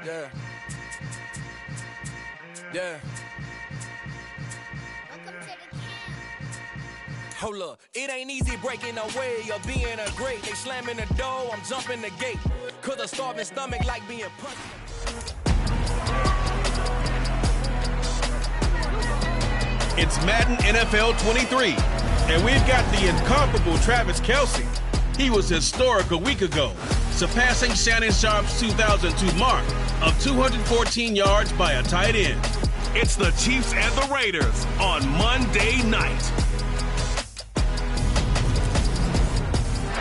Yeah. Yeah. Hold up, it ain't easy breaking away or being a great. They slamming the door, I'm jumping the gate. Cause a starving stomach like being punched. It's Madden NFL 23, and we've got the incomparable Travis Kelce. He was historic a week ago, surpassing Shannon Sharp's 2002 mark of 214 yards by a tight end. It's the Chiefs and the Raiders on Monday night.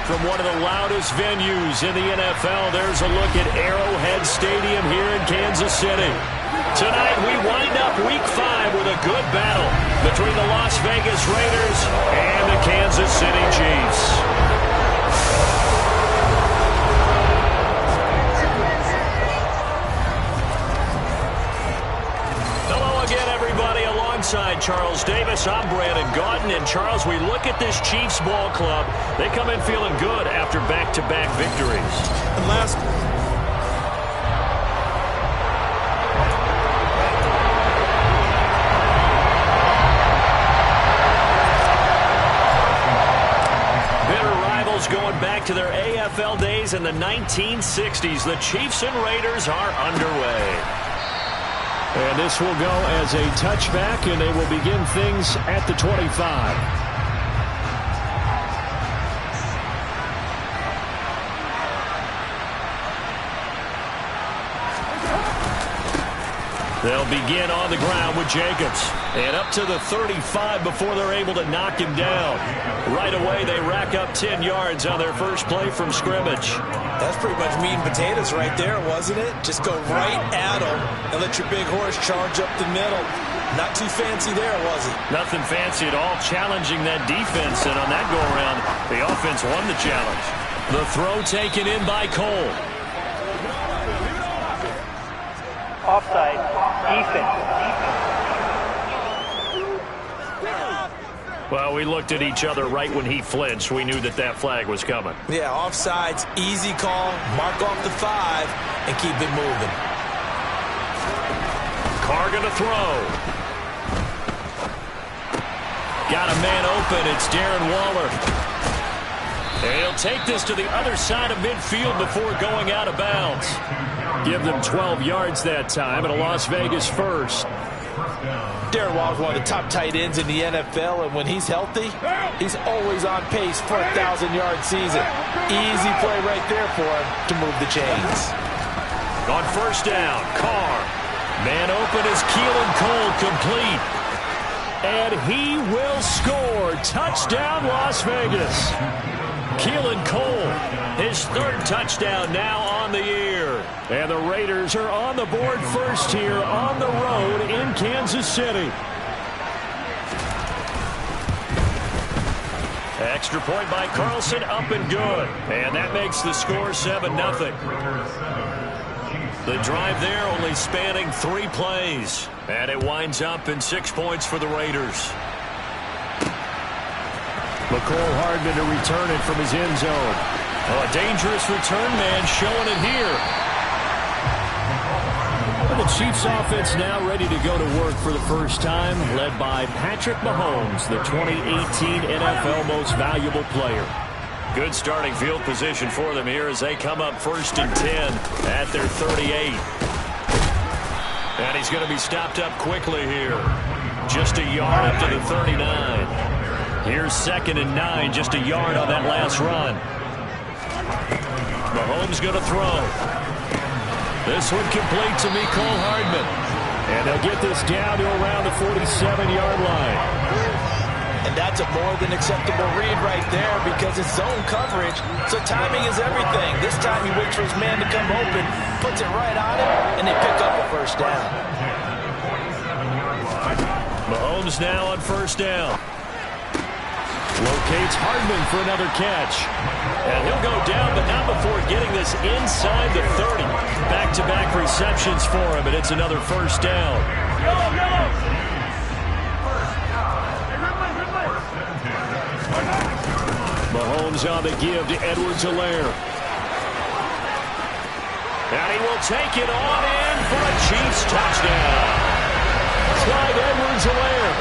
From one of the loudest venues in the NFL, there's a look at Arrowhead Stadium here in Kansas City. Tonight, we wind up Week 5 with a good battle between the Las Vegas Raiders and the Kansas City Chiefs. Hello again, everybody. Alongside Charles Davis, I'm Brandon Gaudin. And Charles, we look at this Chiefs ball club. They come in feeling good after back-to-back victories. And last going back to their AFL days in the 1960s. The Chiefs and Raiders are underway. And this will go as a touchback, and they will begin things at the 25. They'll begin on the ground with Jacobs. And up to the 35 before they're able to knock him down. Right away, they rack up 10 yards on their first play from scrimmage. That's pretty much meat and potatoes right there, wasn't it? Just go right at them and let your big horse charge up the middle. Not too fancy there, was it? Nothing fancy at all, challenging that defense. And on that go-around, the offense won the challenge. The throw taken in by Cole. Offside, defense. Well, we looked at each other right when he flinched. We knew that that flag was coming. Yeah, offsides, easy call. Mark off the 5 and keep it moving. Carr going to throw. Got a man open. It's Darren Waller. And he'll take this to the other side of midfield before going out of bounds. Give them 12 yards that time and a Las Vegas first. Darren Waller's one of the top tight ends in the NFL, and when he's healthy, he's always on pace for a 1,000-yard season. Easy play right there for him to move the chains. On first down, Carr. Man open is Keelan Cole, complete. And he will score. Touchdown, Las Vegas. Keelan Cole, his third touchdown now on the year. And the Raiders are on the board first here on the road in Kansas City. Extra point by Carlson, up and good. And that makes the score 7-0. The drive there only spanning 3 plays. And it winds up in 6 points for the Raiders. McCole Hardman to return it from his end zone. Oh, a dangerous return man showing it here. The Chiefs offense now ready to go to work for the first time, led by Patrick Mahomes, the 2018 NFL Most Valuable Player. Good starting field position for them here as they come up 1st and 10 at their 38. And he's going to be stopped up quickly here. Just a yard up to the 39. Here's 2nd and 9, just a yard on that last run. Mahomes going to throw. This one complete to Mecole Hardman. And they'll get this down to around the 47-yard line. And that's a more than acceptable read right there because it's zone coverage, so timing is everything. This time he waits for his man to come open, puts it right on him, and they pick up a first down. Mahomes now on first down. Locates Hardman for another catch. And he'll go down, but not before getting this inside the 30. Back-to-back receptions for him, and it's another first down. Mahomes on the give to Edwards-Helaire. And he will take it on in for a Chiefs touchdown. Clyde Edwards-Helaire,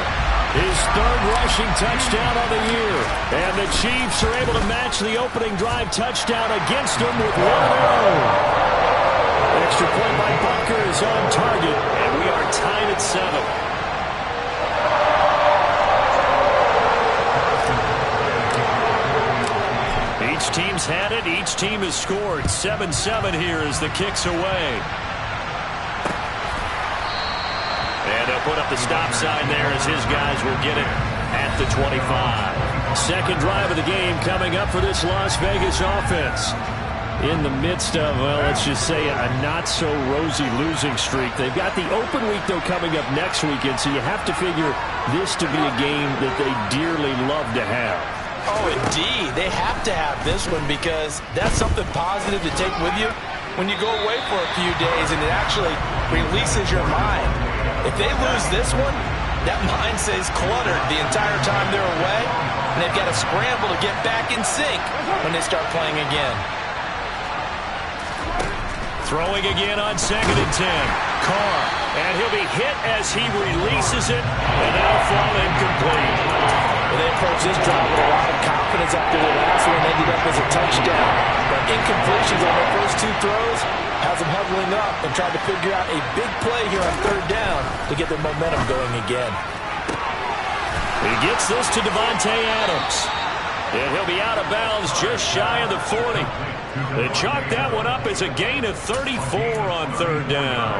his third rushing touchdown on the year. And the Chiefs are able to match the opening drive touchdown against them with one of their own. Extra point by Butker is on target, and we are tied at 7. Each team's had it. Each team has scored. 7-7 here as the kick's away. And they'll put up the stop sign there as his guys will get it at the 25. Second drive of the game coming up for this Las Vegas offense. In the midst of, well, let's just say a not-so-rosy losing streak. They've got the open week, though, coming up next weekend, so you have to figure this to be a game that they dearly love to have. Oh, indeed. They have to have this one because that's something positive to take with you when you go away for a few days, and it actually releases your mind. If they lose this one, that mind stays cluttered the entire time they're away, and they've got to scramble to get back in sync when they start playing again. Throwing again on 2nd and 10. Carr, and he'll be hit as he releases it, and that'll fall incomplete. Well, they approached this drive with a lot of confidence after the last one ended up as a touchdown. But incompletions on their first two throws has them huddling up and trying to figure out a big play here on 3rd down to get their momentum going again. He gets this to Devontae Adams. And he'll be out of bounds just shy of the 40. They chalk that one up as a gain of 34 on 3rd down.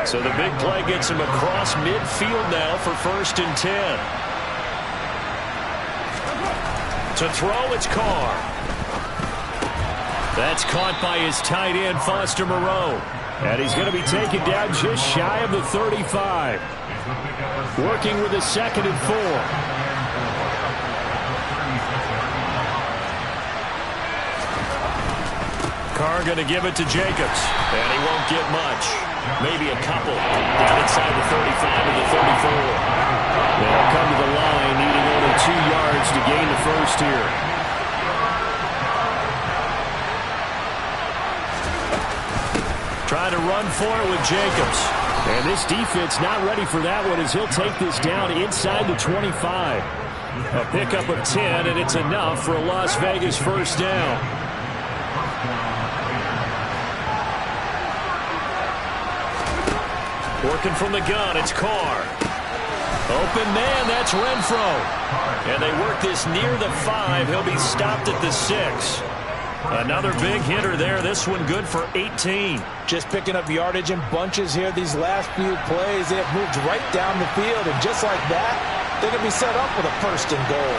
So the big play gets him across midfield now for 1st and 10. To throw, it's Carr. That's caught by his tight end, Foster Moreau. And he's going to be taken down just shy of the 35. Working with a 2nd and 4. Carr going to give it to Jacobs, and he won't get much. Maybe a couple down inside the 35 and the 34. They'll come to the line, needing only 2 yards to gain the first here. Trying to run for it with Jacobs. And this defense not ready for that one as he'll take this down inside the 25. A pickup of 10, and it's enough for a Las Vegas 1st down. Working from the gun, it's Carr. Open man, that's Renfro. And they work this near the 5. He'll be stopped at the 6. Another big hitter there. This one good for 18. Just picking up yardage in bunches here. These last few plays, they have moved right down the field. And just like that, they're going to be set up with a 1st and goal.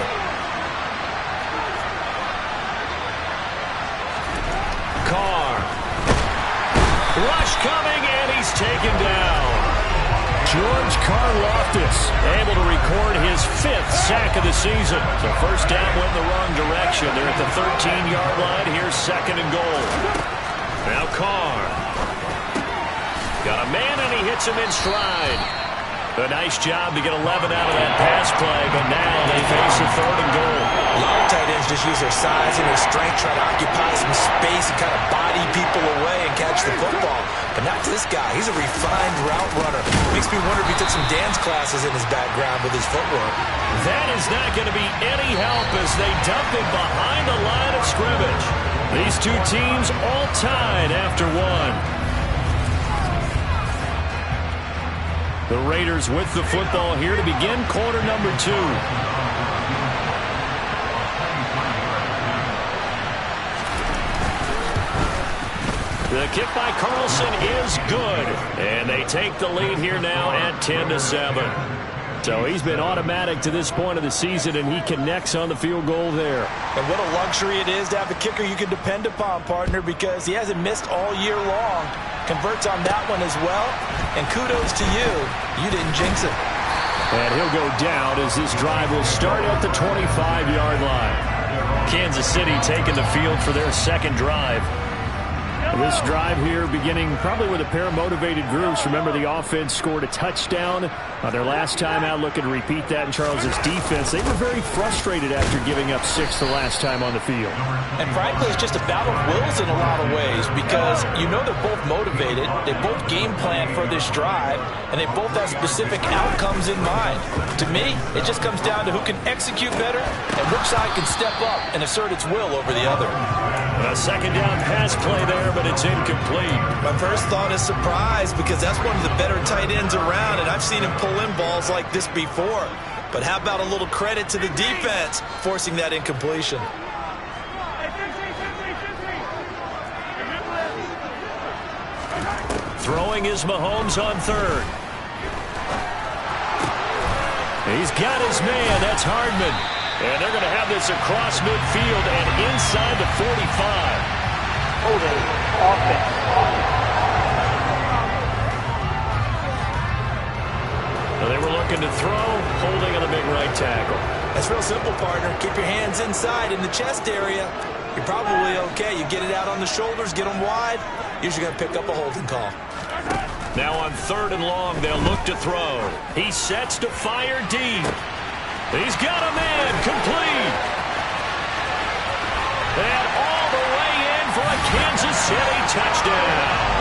Carr. Rush coming, and he's taken down. George Karlaftis able to record his 5th sack of the season. So 1st down went the wrong direction. They're at the 13-yard line. Here's 2nd and goal. Now Carr. Got a man, and he hits him in stride. A nice job to get 11 out of that pass play, but now they face a 3rd and goal. A lot of tight ends just use their size and their strength, try to occupy some space and kind of body people away and catch the football. But not this guy. He's a refined route runner. Makes me wonder if he took some dance classes in his background with his footwork. That is not going to be any help as they dump him behind the line of scrimmage. These two teams all tied after 1. The Raiders with the football here to begin quarter number 2. The kick by Carlson is good. And they take the lead here now at 10-7. So he's been automatic to this point of the season, and he connects on the field goal there. And what a luxury it is to have a kicker you can depend upon, partner, because he hasn't missed all year long. Converts on that one as well. And kudos to you. You didn't jinx it. And he'll go down as this drive will start at the 25-yard line. Kansas City taking the field for their 2nd drive. This drive here beginning probably with a pair of motivated groups. Remember, the offense scored a touchdown their last time out, looking to repeat that in Charles's defense. They were very frustrated after giving up 6 the last time on the field. And frankly, it's just a battle of wills in a lot of ways because you know they're both motivated, they both game plan for this drive, and they both have specific outcomes in mind. To me, it just comes down to who can execute better and which side can step up and assert its will over the other. A second down pass play there, but it's incomplete. My first thought is surprise because that's one of the better tight ends around, and I've seen him pull in balls like this before. But how about a little credit to the defense forcing that incompletion? Throwing is Mahomes on third. He's got his man. That's Hardman. And they're going to have this across midfield and inside the 45. Holding offense. Well, they were looking to throw, holding on the big right tackle. That's real simple, partner. Keep your hands inside in the chest area. You're probably okay. You get it out on the shoulders, get them wide. Usually going to pick up a holding call. Now on 3rd and long, they'll look to throw. He sets to fire deep. He's got a man, complete. And all the way in for a Kansas City touchdown.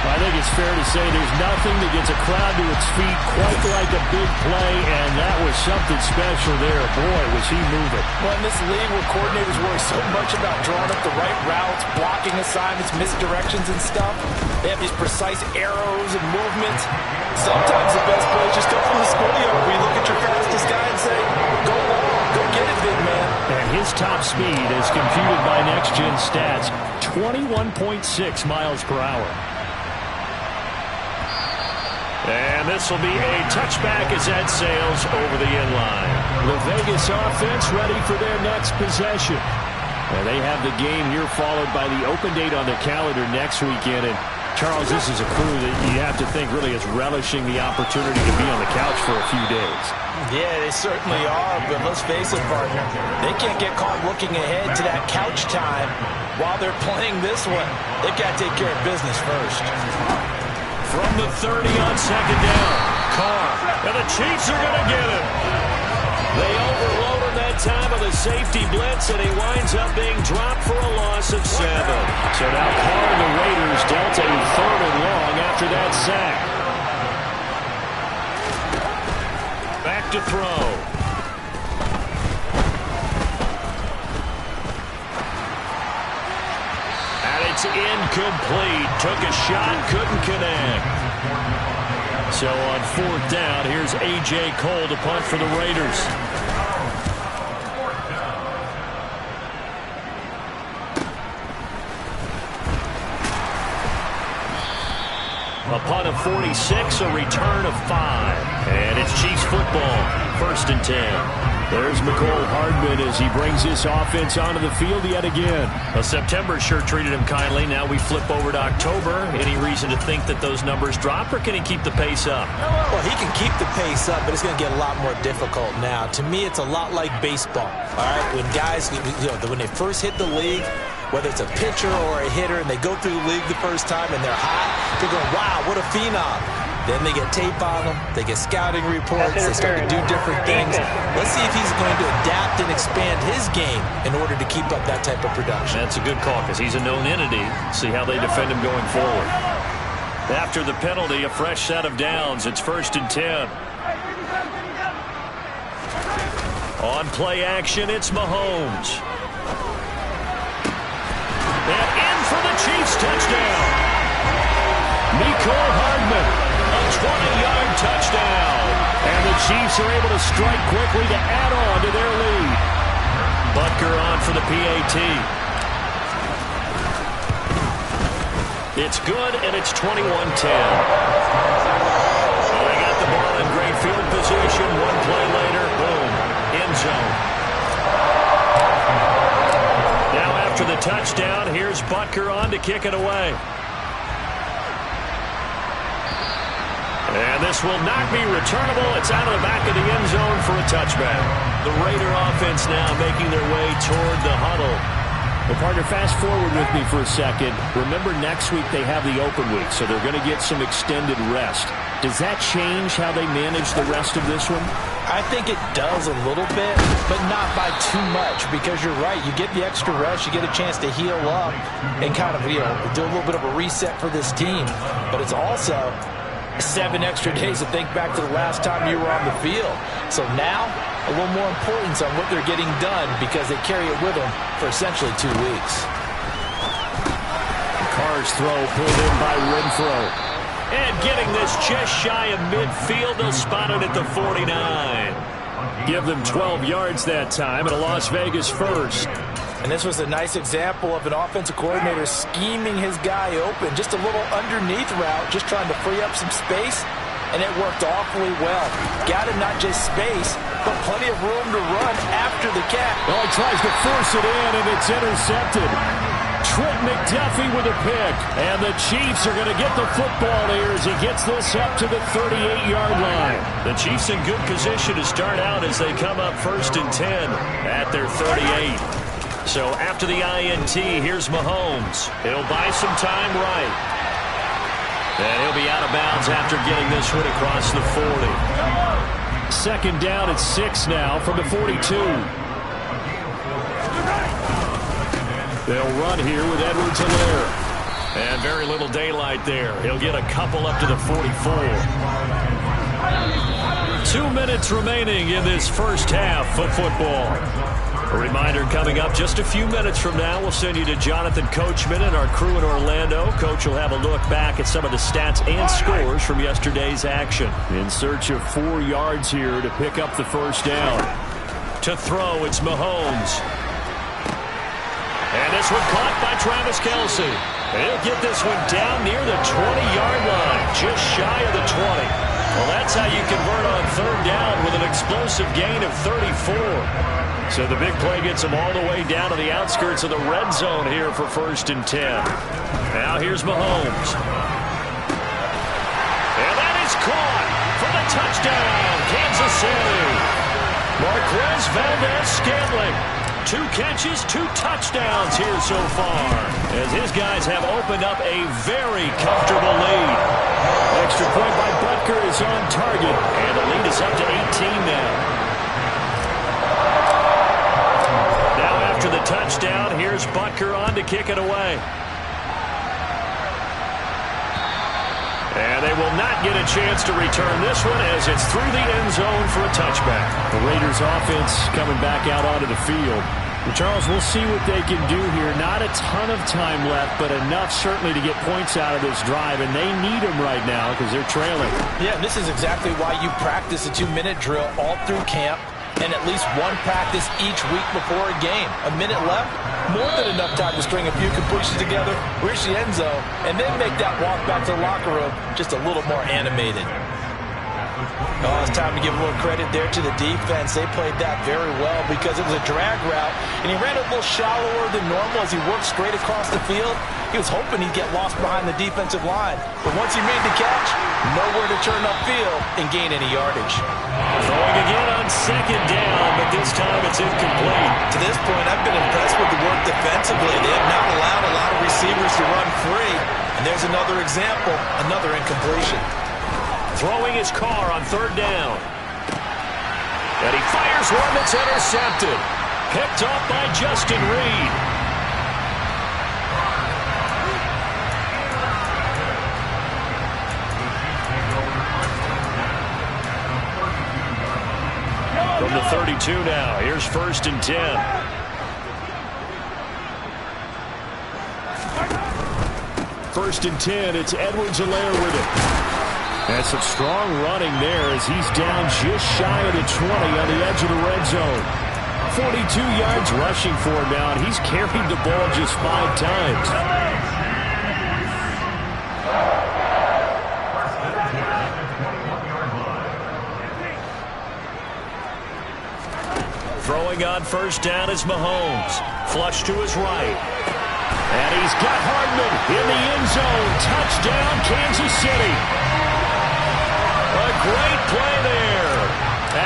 I think it's fair to say there's nothing that gets a crowd to its feet quite like a big play, and that was something special there. Boy, was he moving. Well, in this league where coordinators worry so much about drawing up the right routes, blocking assignments, misdirections and stuff, they have these precise arrows and movements. Sometimes the best plays just come from the schoolyard where you look at your fastest guy and say, go long, go get it, big man. And his top speed, as computed by Next Gen Stats, 21.6 miles per hour. And this will be a touchback as that sails over the inline. The Vegas offense ready for their next possession. And they have the game here followed by the open date on their calendar next weekend. And Charles, this is a crew that you have to think really is relishing the opportunity to be on the couch for a few days. Yeah, they certainly are, but let's face it, partner. They can't get caught looking ahead to that couch time while they're playing this one. They've got to take care of business first. From the 30 on 2nd down, Carr, and the Chiefs are going to get him. They overload him that time with a safety blitz, and he winds up being dropped for a loss of 7. So now Carr and the Raiders dealt a 3rd and long after that sack. Back to throw. It's incomplete. Took a shot, couldn't connect. So on 4th down, here's A.J. Cole to punt for the Raiders. A punt of 46, a return of 5. And it's Chiefs football, 1st and 10. There's McCole Hardman as he brings this offense onto the field yet again. Well, September sure treated him kindly. Now we flip over to October. Any reason to think that those numbers drop, or can he keep the pace up? Well, he can keep the pace up, but it's going to get a lot more difficult now. To me, it's a lot like baseball. All right, when guys, when they first hit the league, whether it's a pitcher or a hitter, and they go through the league the first time and they're hot, they're going, wow, what a phenom. Then they get tape on them, they get scouting reports, they start to do different things. Let's see if he's going to adapt and expand his game in order to keep up that type of production. That's a good call because he's a known entity. See how they defend him going forward. After the penalty, a fresh set of downs. It's 1st and 10. On play action, it's Mahomes. And in for the Chiefs touchdown. Mecole Hardman. A 20-yard touchdown. And the Chiefs are able to strike quickly to add on to their lead. Butker on for the PAT. It's good, and it's 21-10. Well, they got the ball in great field position. One play later, boom, end zone. Now after the touchdown, here's Butker on to kick it away. And this will not be returnable. It's out of the back of the end zone for a touchback. The Raider offense now making their way toward the huddle. Well, partner, fast forward with me for a second. Remember, next week they have the open week, so they're going to get some extended rest. Does that change how they manage the rest of this one? I think it does a little bit, but not by too much, because you're right. You get the extra rest, you get a chance to heal up and kind of, do a little bit of a reset for this team. But it's also 7 extra days to think back to the last time you were on the field. So now, a little more importance on what they're getting done because they carry it with them for essentially 2 weeks. Carr's throw pulled in by Renfro. And getting this just shy of midfield, they'll spot it at the 49. Give them 12 yards that time and a Las Vegas first. And this was a nice example of an offensive coordinator scheming his guy open. Just a little underneath route, just trying to free up some space. And it worked awfully well. Got him not just space, but plenty of room to run after the catch. Well, he tries to force it in, and it's intercepted. Trent McDuffie with a pick. And the Chiefs are going to get the football here as he gets this up to the 38-yard line. The Chiefs in good position to start out as they come up 1st and 10 at their 38. So after the INT, here's Mahomes. He'll buy some time right. And he'll be out of bounds after getting this one across the 40. Second down at 6 now from the 42. They'll run here with Edwards-Helaire. And very little daylight there. He'll get a couple up to the 44. 2 minutes remaining in this first half of football. A reminder coming up just a few minutes from now. We'll send you to Jonathan Coachman and our crew in Orlando. Coach will have a look back at some of the stats and scores from yesterday's action. In search of 4 yards here to pick up the first down. To throw, it's Mahomes. And this one caught by Travis Kelce. He'll get this one down near the 20-yard line, just shy of the 20. Well, that's how you convert on third down with an explosive gain of 34. So the big play gets them all the way down to the outskirts of the red zone here for 1st and 10. Now here's Mahomes. And that is caught for the touchdown, Kansas City. Marquez Valdez-Scantling. 2 catches, 2 touchdowns here so far, as his guys have opened up a very comfortable lead. Extra point by Butker is on target, and the lead is up to 18 now. Now after the touchdown, here's Butker on to kick it away. And they will not get a chance to return this one as it's through the end zone for a touchback. The Raiders offense coming back out onto the field. And Charles, we'll see what they can do here. Not a ton of time left, but enough certainly to get points out of this drive, and they need them right now because they're trailing. Yeah, this is exactly why you practice a 2-minute drill all through camp and at least one practice each week before a game. A minute left, more than enough time to string a few completions together, reach the end zone, and then make that walk back to the locker room just a little more animated. Oh, it's time to give a little credit there to the defense. They played that very well because it was a drag route, and he ran a little shallower than normal as he worked straight across the field. He was hoping he'd get lost behind the defensive line, but once he made the catch, nowhere to turn upfield and gain any yardage. Throwing again on 2nd down, but this time it's incomplete. To this point, I've been impressed with the work defensively. They have not allowed a lot of receivers to run free, and there's another example, another incompletion. Throwing his car on 3rd down. And he fires one that's intercepted. Picked off by Justin Reed. From the 32 now, here's 1st and 10. First and 10, it's Edwards-Helaire with it. And some strong running there as he's down just shy of the 20 on the edge of the red zone. 42 yards rushing for him now, and he's carried the ball just 5 times. Throwing on 1st down is Mahomes. Flush to his right. And he's got Hardman in the end zone. Touchdown, Kansas City. A great play there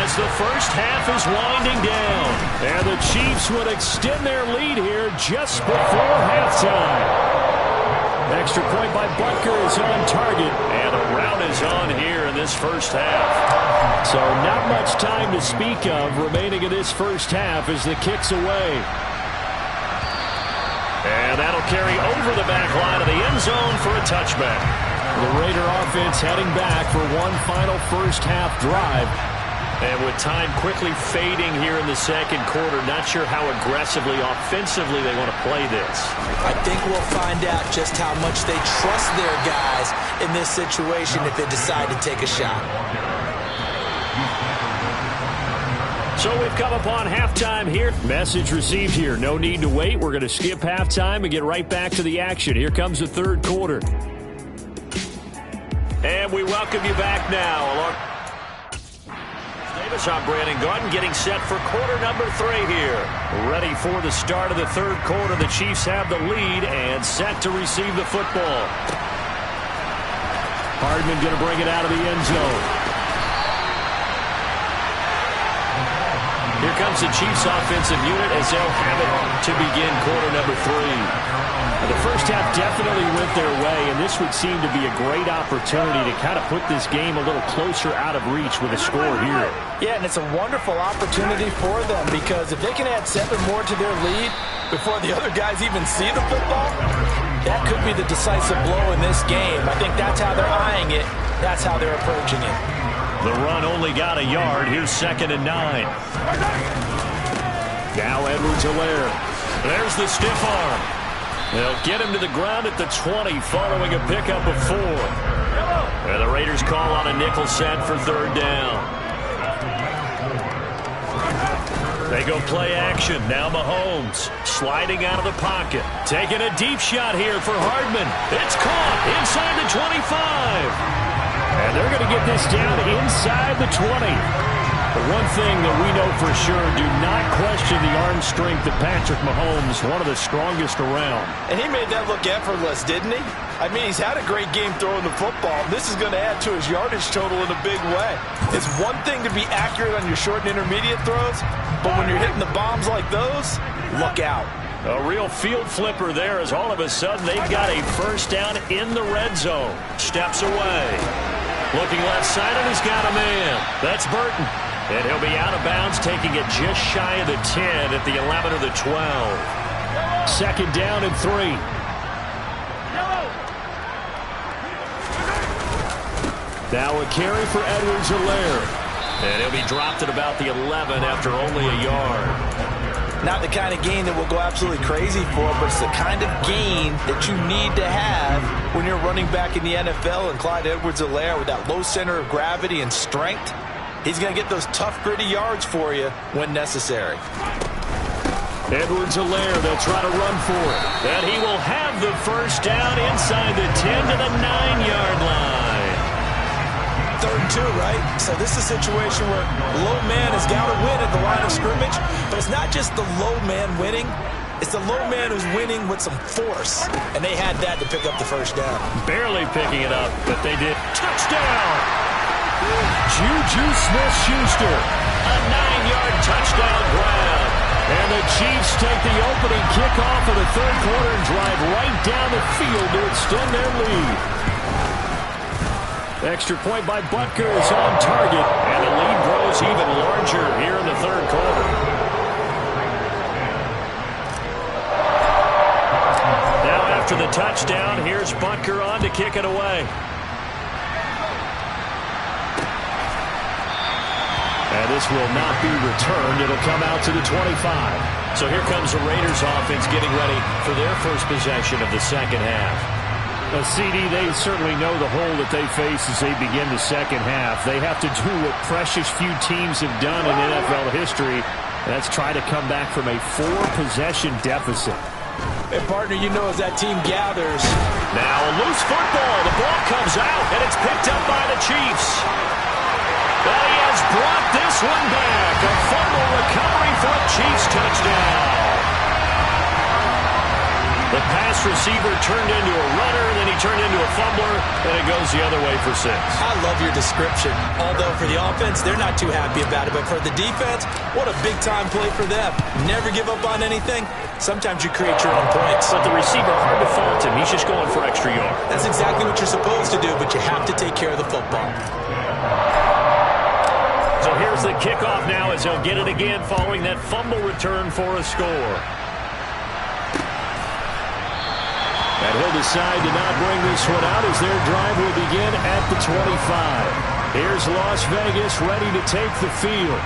as the first half is winding down. And the Chiefs would extend their lead here just before halftime. Extra point by Butker is on target. And a rout is on here in this first half. So not much time to speak of remaining in this first half as the kick's away. And that'll carry over the back line of the end zone for a touchback. The Raider offense heading back for one final first half drive. And with time quickly fading here in the second quarter, not sure how aggressively, offensively they want to play this. I think we'll find out just how much they trust their guys in this situation if they decide to take a shot. So we've come upon halftime here. Message received here. No need to wait. We're going to skip halftime and get right back to the action. Here comes the third quarter. And we welcome you back now. Davis on Brandon Garden getting set for quarter number 3 here. Ready for the start of the third quarter. The Chiefs have the lead and set to receive the football. Hardman going to bring it out of the end zone. Here comes the Chiefs offensive unit as they'll have it to begin quarter number 3. The first half definitely went their way, and this would seem to be a great opportunity to kind of put this game a little closer out of reach with a score here. Yeah, and it's a wonderful opportunity for them because if they can add 7 more to their lead before the other guys even see the football, that could be the decisive blow in this game. I think that's how they're eyeing it. That's how they're approaching it. The run only got a yard. Here's 2nd and 9. Now Edwards-Helaire. There's the stiff arm. They'll get him to the ground at the 20 following a pickup of 4. And the Raiders call on a nickel set for 3rd down. They go play action. Now Mahomes sliding out of the pocket. Taking a deep shot here for Hardman. It's caught inside the 25. And they're going to get this down inside the 20. But one thing that we know for sure, do not question the arm strength of Patrick Mahomes, one of the strongest around. And he made that look effortless, didn't he? I mean, he's had a great game throwing the football. This is going to add to his yardage total in a big way. It's one thing to be accurate on your short and intermediate throws, but when you're hitting the bombs like those, look out. A real field flipper there as all of a sudden they've got a first down in the red zone. Steps away. Looking left side, and he's got a man. That's Burton. And he'll be out of bounds, taking it just shy of the 10 at the 11 or the 12. 2nd down and 3. Now a carry for Edwards-Helaire. And he'll be dropped at about the 11 after only a yard. Not the kind of gain that we'll go absolutely crazy for, but it's the kind of gain that you need to have when you're running back in the NFL. And Clyde Edwards-Helaire, with that low center of gravity and strength, he's going to get those tough, gritty yards for you when necessary. Edwards-Helaire, they'll try to run for it. And he will have the first down inside the 10 to the 9-yard line. 3rd and 2, right? So this is a situation where low man has got to win at the line of scrimmage, but it's not just the low man winning. It's the low man who's winning with some force, and they had that to pick up the first down. Barely picking it up, but they did. Touchdown! Juju Smith-Schuster, a 9-yard touchdown grab. And the Chiefs take the opening kickoff of the third quarter and drive right down the field to extend their lead. Extra point by Butker is on target, and the lead grows even larger here in the third quarter. Now after the touchdown, here's Butker on to kick it away. And this will not be returned. It'll come out to the 25. So here comes the Raiders offense getting ready for their first possession of the second half. CD, they certainly know the hole that they face as they begin the second half. They have to do what precious few teams have done in NFL history. That's try to come back from a 4-possession deficit. And, partner, you know as that team gathers. Now a loose football. The ball comes out, and it's picked up by the Chiefs. But he has brought this one back. A fumble recovery for a Chiefs touchdown. The pass receiver turned into a runner, then he turned into a fumbler, and it goes the other way for 6. I love your description. Although for the offense, they're not too happy about it. But for the defense, what a big-time play for them. Never give up on anything. Sometimes you create your own points. But the receiver, hard to fault him. He's just going for extra yards. That's exactly what you're supposed to do, but you have to take care of the football. So here's the kickoff now as he'll get it again following that fumble return for a score. And he'll decide to not bring this one out as their drive will begin at the 25. Here's Las Vegas ready to take the field.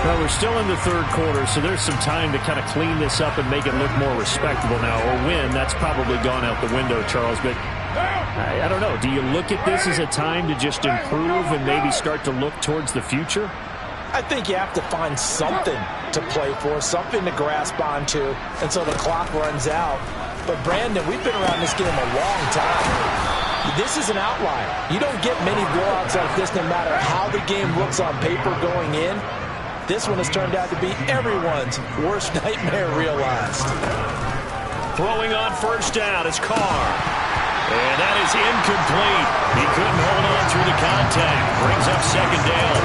Well, we're still in the third quarter, so there's some time to kind of clean this up and make it look more respectable now. Or win, that's probably gone out the window, Charles. But I don't know. Do you look at this as a time to just improve and maybe start to look towards the future? I think you have to find something to play for, something to grasp onto until the clock runs out. But, Brandon, we've been around this game a long time. This is an outlier. You don't get many blowouts like this no matter how the game looks on paper going in. This one has turned out to be everyone's worst nightmare realized. Throwing on first down is Carr. And that is incomplete. He couldn't hold on through the contact. Brings up second down.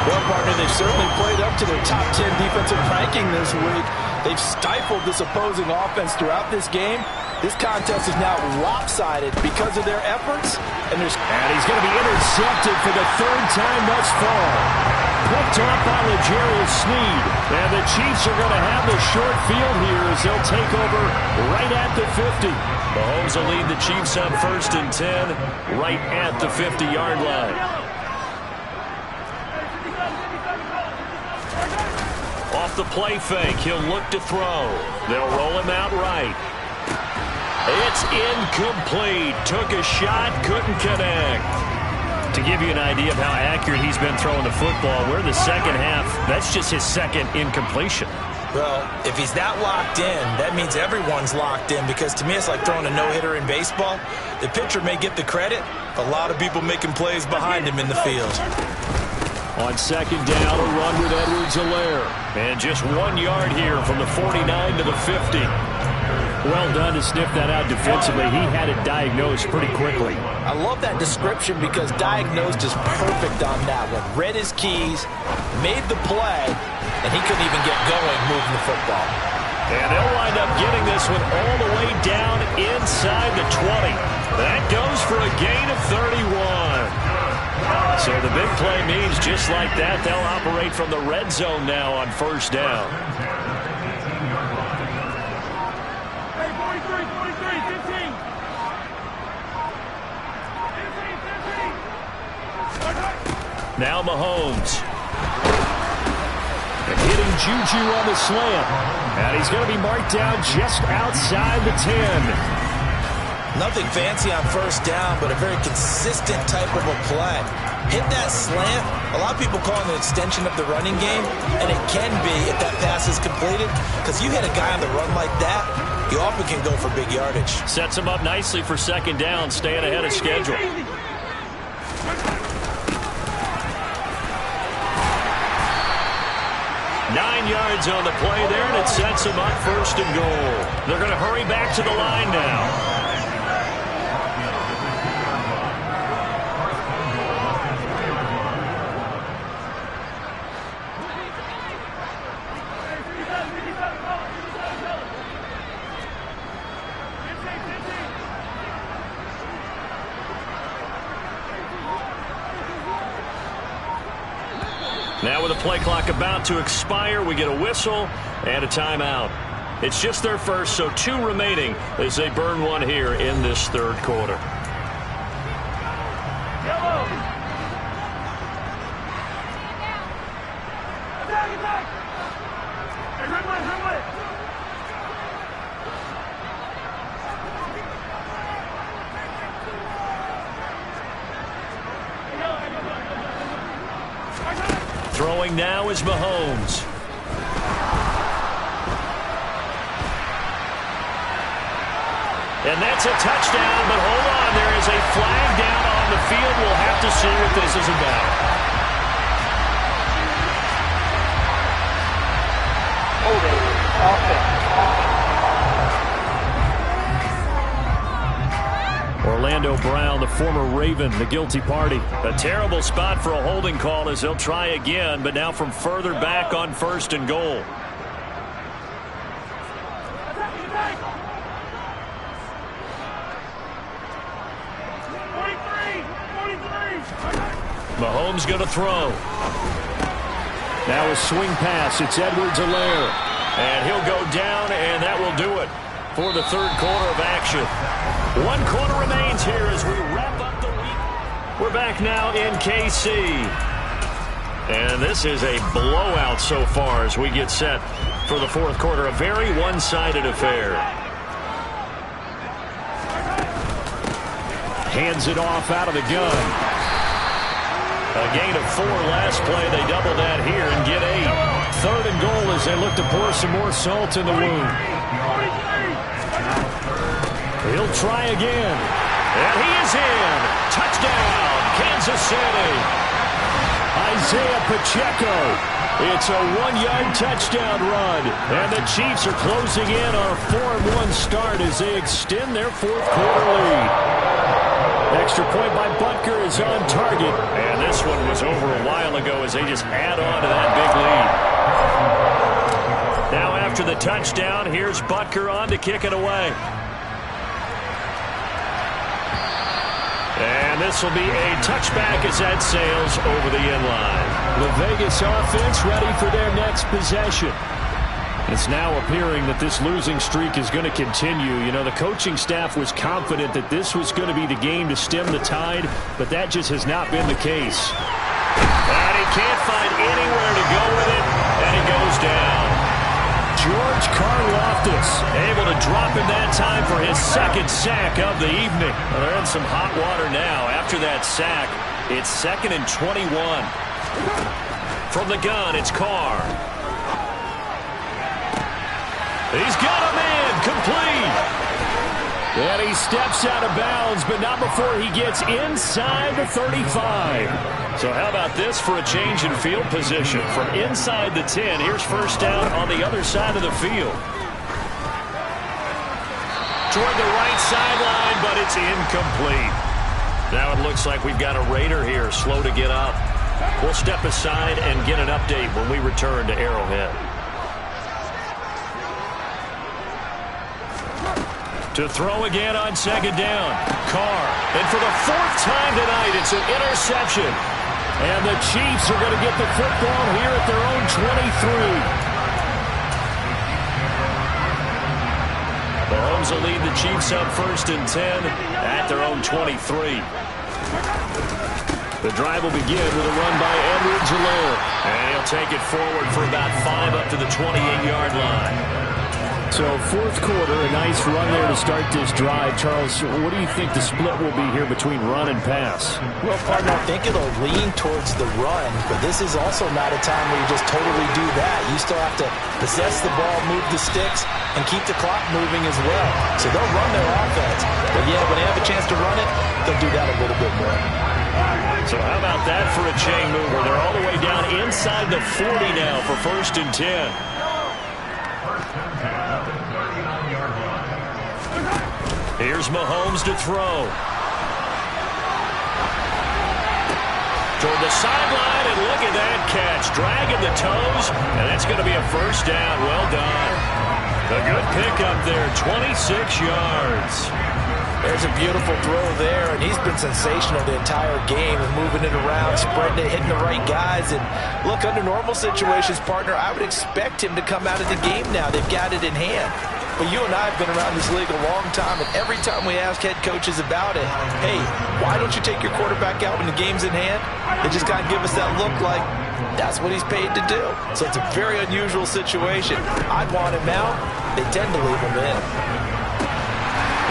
Well, partner, they've certainly played up to their top 10 defensive ranking this week. They've stifled this opposing offense throughout this game. This contest is now lopsided because of their efforts. And he's going to be intercepted for the third time thus far. Picked off by L'Jarius Sneed. And the Chiefs are going to have the short field here as they'll take over right at the 50. Mahomes will lead the Chiefs up 1st and 10 right at the 50-yard line. Off the play fake, he'll look to throw. They'll roll him out right. It's incomplete. Took a shot, couldn't connect. To give you an idea of how accurate he's been throwing the football, we're in the second half. That's just his second incompletion. Well, if he's that locked in, that means everyone's locked in, because to me it's like throwing a no-hitter in baseball. The pitcher may get the credit, a lot of people making plays behind him in the field. On second down, a run with Edwards-Helaire. And just 1 yard here from the 49 to the 50. Well done to sniff that out defensively. He had it diagnosed pretty quickly. I love that description because diagnosed is perfect on that one. Read his keys, made the play, and he couldn't even get going moving the football. And they'll wind up getting this one all the way down inside the 20. That goes for a gain of 31. So the big play means just like that, they'll operate from the red zone now on first down. Now Mahomes. And hitting Juju on the slant. And he's going to be marked down just outside the 10. Nothing fancy on first down, but a very consistent type of a play. Hit that slant. A lot of people call it an extension of the running game, and it can be if that pass is completed, because you hit a guy on the run like that, you often can go for big yardage. Sets him up nicely for second down, staying ahead of schedule. 9 yards on the play there, and it sets him up 1st and goal. They're going to hurry back to the line now. Now with the play clock about to expire, we get a whistle and a timeout. It's just their first, so 2 remaining as they burn one here in this third quarter. Throwing now is Mahomes. And that's a touchdown, but hold on, there is a flag down on the field. We'll have to see what this is about. Holding offense. Orlando Brown, the former Raven, the guilty party. A terrible spot for a holding call as they'll try again, but now from further back on 1st and goal. Mahomes going to throw. Now a swing pass. It's Edwards-Helaire. And he'll go down, and that will do it for the 3rd quarter of action. 1 quarter remains here as we wrap up the week. We're back now in KC. And this is a blowout so far as we get set for the 4th quarter. A very one-sided affair. Hands it off out of the gun. A gain of 4 last play. They double that here and get 8. 3rd and goal as they look to pour some more salt in the wound. He'll try again. And he is in. Touchdown, Kansas City. Isaiah Pacheco. It's a 1-yard touchdown run. And the Chiefs are closing in on a 4-1 start as they extend their 4th quarter lead. Extra point by Butker is on target. And this one was over a while ago as they just add on to that big lead. Now after the touchdown, here's Butker on to kick it away. And this will be a touchback as that sails over the end line. The Vegas offense ready for their next possession. It's now appearing that this losing streak is going to continue. You know, the coaching staff was confident that this was going to be the game to stem the tide, but that just has not been the case. And he can't find anywhere to go with it, and he goes down. George Karlaftis able to drop in that time for his 2nd sack of the evening. Well, they're in some hot water now. After that sack, it's 2nd and 21. From the gun, it's Carr. He's got him in, complete. And he steps out of bounds, but not before he gets inside the 35. So how about this for a change in field position? From inside the 10, here's 1st down on the other side of the field. Toward the right sideline, but it's incomplete. Now it looks like we've got a Raider here, slow to get up. We'll step aside and get an update when we return to Arrowhead. To throw again on 2nd down. Carr. And for the 4th time tonight, it's an interception. And the Chiefs are going to get the football here at their own 23. Mahomes will lead the Chiefs up 1st and 10 at their own 23. The drive will begin with a run by Edwards-Helaire. And he'll take it forward for about 5 up to the 28-yard line. So 4th quarter, a nice run there to start this drive. Charles, what do you think the split will be here between run and pass? Well, partner, I think it'll lean towards the run, but this is also not a time where you just totally do that. You still have to possess the ball, move the sticks, and keep the clock moving as well. So they'll run their offense, but yeah, when they have a chance to run it, they'll do that a little bit more. So how about that for a chain mover? They're all the way down inside the 40 now for 1st and 10. Here's Mahomes to throw. Toward the sideline, and look at that catch. Dragging the toes, and that's going to be a 1st down. Well done. A good pickup there, 26 yards. There's a beautiful throw there, and he's been sensational the entire game and moving it around, spreading it, hitting the right guys. And look, under normal situations, partner, I would expect him to come out of the game now. They've got it in hand. But you and I have been around this league a long time, and every time we ask head coaches about it, hey, why don't you take your quarterback out when the game's in hand? They just kind of give us that look like that's what he's paid to do. So it's a very unusual situation. I'd want him out. They tend to leave him in.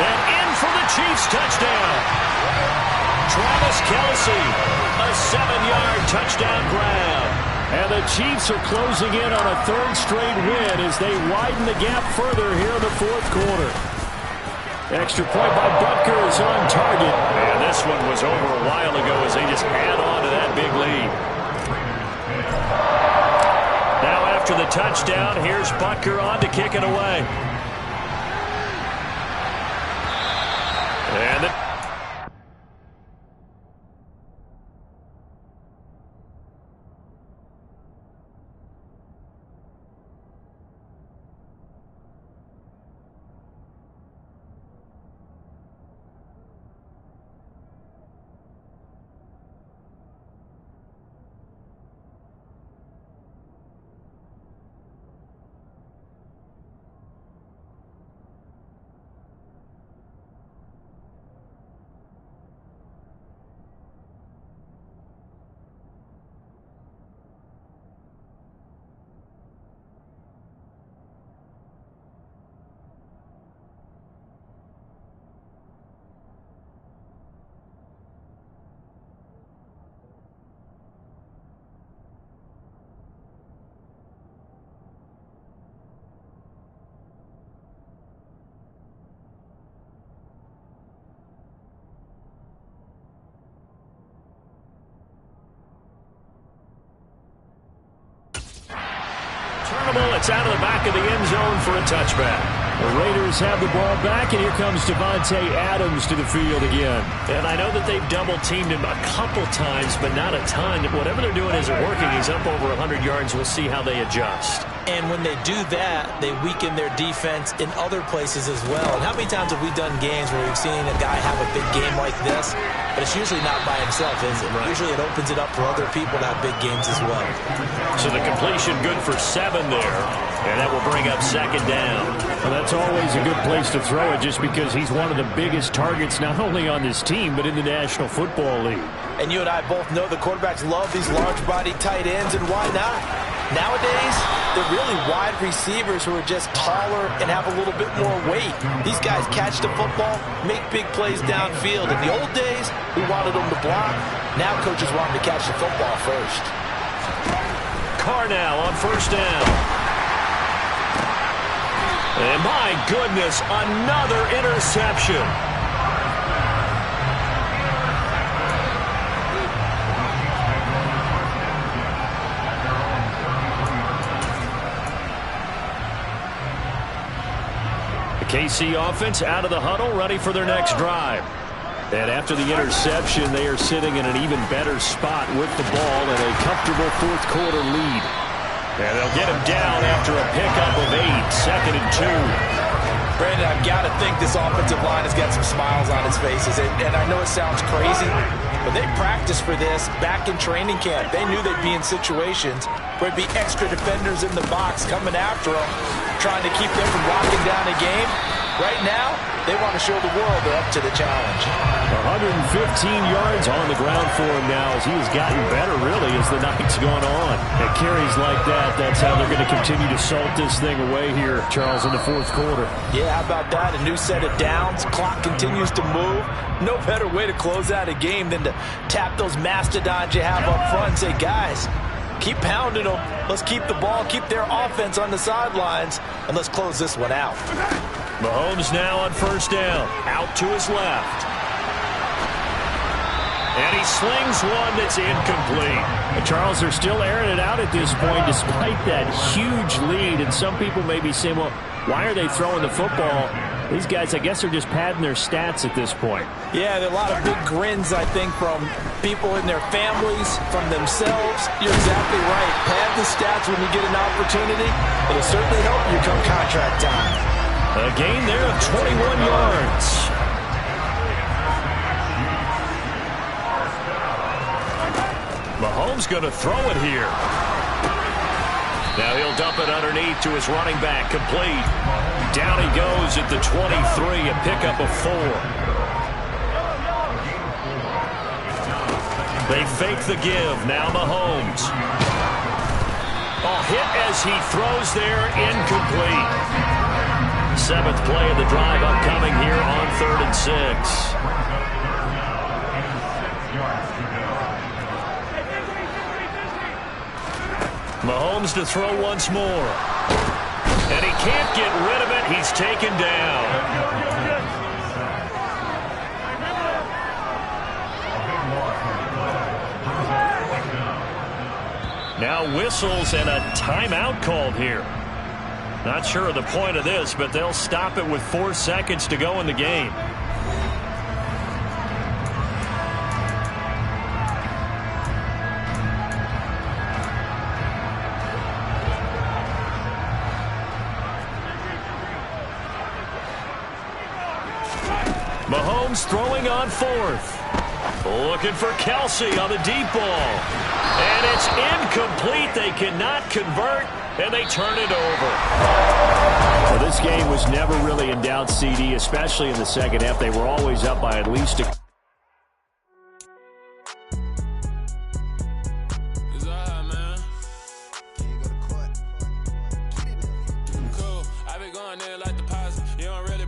And in for the Chiefs touchdown. Travis Kelce, a 7-yard touchdown grab. And the Chiefs are closing in on a 3rd straight win as they widen the gap further here in the 4th quarter. Extra point by Butker is on target. And this one was over a while ago as they just add on to that big lead. Now after the touchdown, here's Butker on to kick it away. fumble. It's out of the back of the end zone for a touchback. The Raiders have the ball back, and here comes Davante Adams to the field again. And I know that they've double-teamed him a couple times, but not a ton. Whatever they're doing isn't working. He's up over 100 yards. We'll see how they adjust. And when they do that, they weaken their defense in other places as well. And how many times have we done games where we've seen a guy have a big game like this, but it's usually not by himself, is it? Right. Usually it opens it up for other people to have big games as well. So the completion good for 7 there, and that will bring up second down. Well, that's always a good place to throw it just because he's one of the biggest targets not only on this team but in the National Football League. And you and I both know the quarterbacks love these large-bodied tight ends, and why not? Nowadays, they're really wide receivers who are just taller and have a little bit more weight. These guys catch the football, make big plays downfield. In the old days, we wanted them to block. Now coaches want them to catch the football first. Carr now on first down. And my goodness, another interception. KC offense out of the huddle, ready for their next drive. And after the interception, they are sitting in an even better spot with the ball and a comfortable fourth quarter lead. And they'll get him down after a pickup of 8, 2nd and 2. Brandon, I've got to think this offensive line has got some smiles on its faces. And I know it sounds crazy, but they practiced for this back in training camp. They knew they'd be in situations where it'd be extra defenders in the box coming after them, trying to keep them from locking down a game. Right now, they want to show the world they're up to the challenge. 115 yards on the ground for him now as he has gotten better, really, as the night's gone on. And carries like that, that's how they're going to continue to salt this thing away here, Charles, in the fourth quarter. Yeah, how about that? A new set of downs. Clock continues to move. No better way to close out a game than to tap those mastodons you have up front and say, guys, keep pounding them. Let's keep the ball, keep their offense on the sidelines, and let's close this one out. Mahomes now on first down. Out to his left. And he slings one that's incomplete. And Charles, they're still airing it out at this point despite that huge lead. And some people may be saying, well, why are they throwing the football? These guys, I guess, are just padding their stats at this point. Yeah, there are a lot of big grins, I think, from people in their families, from themselves. You're exactly right. Pad the stats when you get an opportunity. It'll certainly help you come contract time. A gain there of 21 yards. Mahomes going to throw it here. Now he'll dump it underneath to his running back, complete. Down he goes at the 23, a pickup of 4. They fake the give, now Mahomes. A hit as he throws there, incomplete. 7th play of the drive upcoming here on 3rd and 6. Mahomes to throw once more. And he can't get rid of it. He's taken down. Now whistles and a timeout called here. Not sure of the point of this, but they'll stop it with 4 seconds to go in the game. Mahomes throwing on 4th. Looking for Kelsey on the deep ball. And it's incomplete. They cannot convert, and they turn it over. Well, this game was never really in doubt, CD, especially in the second half. They were always up by at least a... Cool. I been going there like the positive. You don't really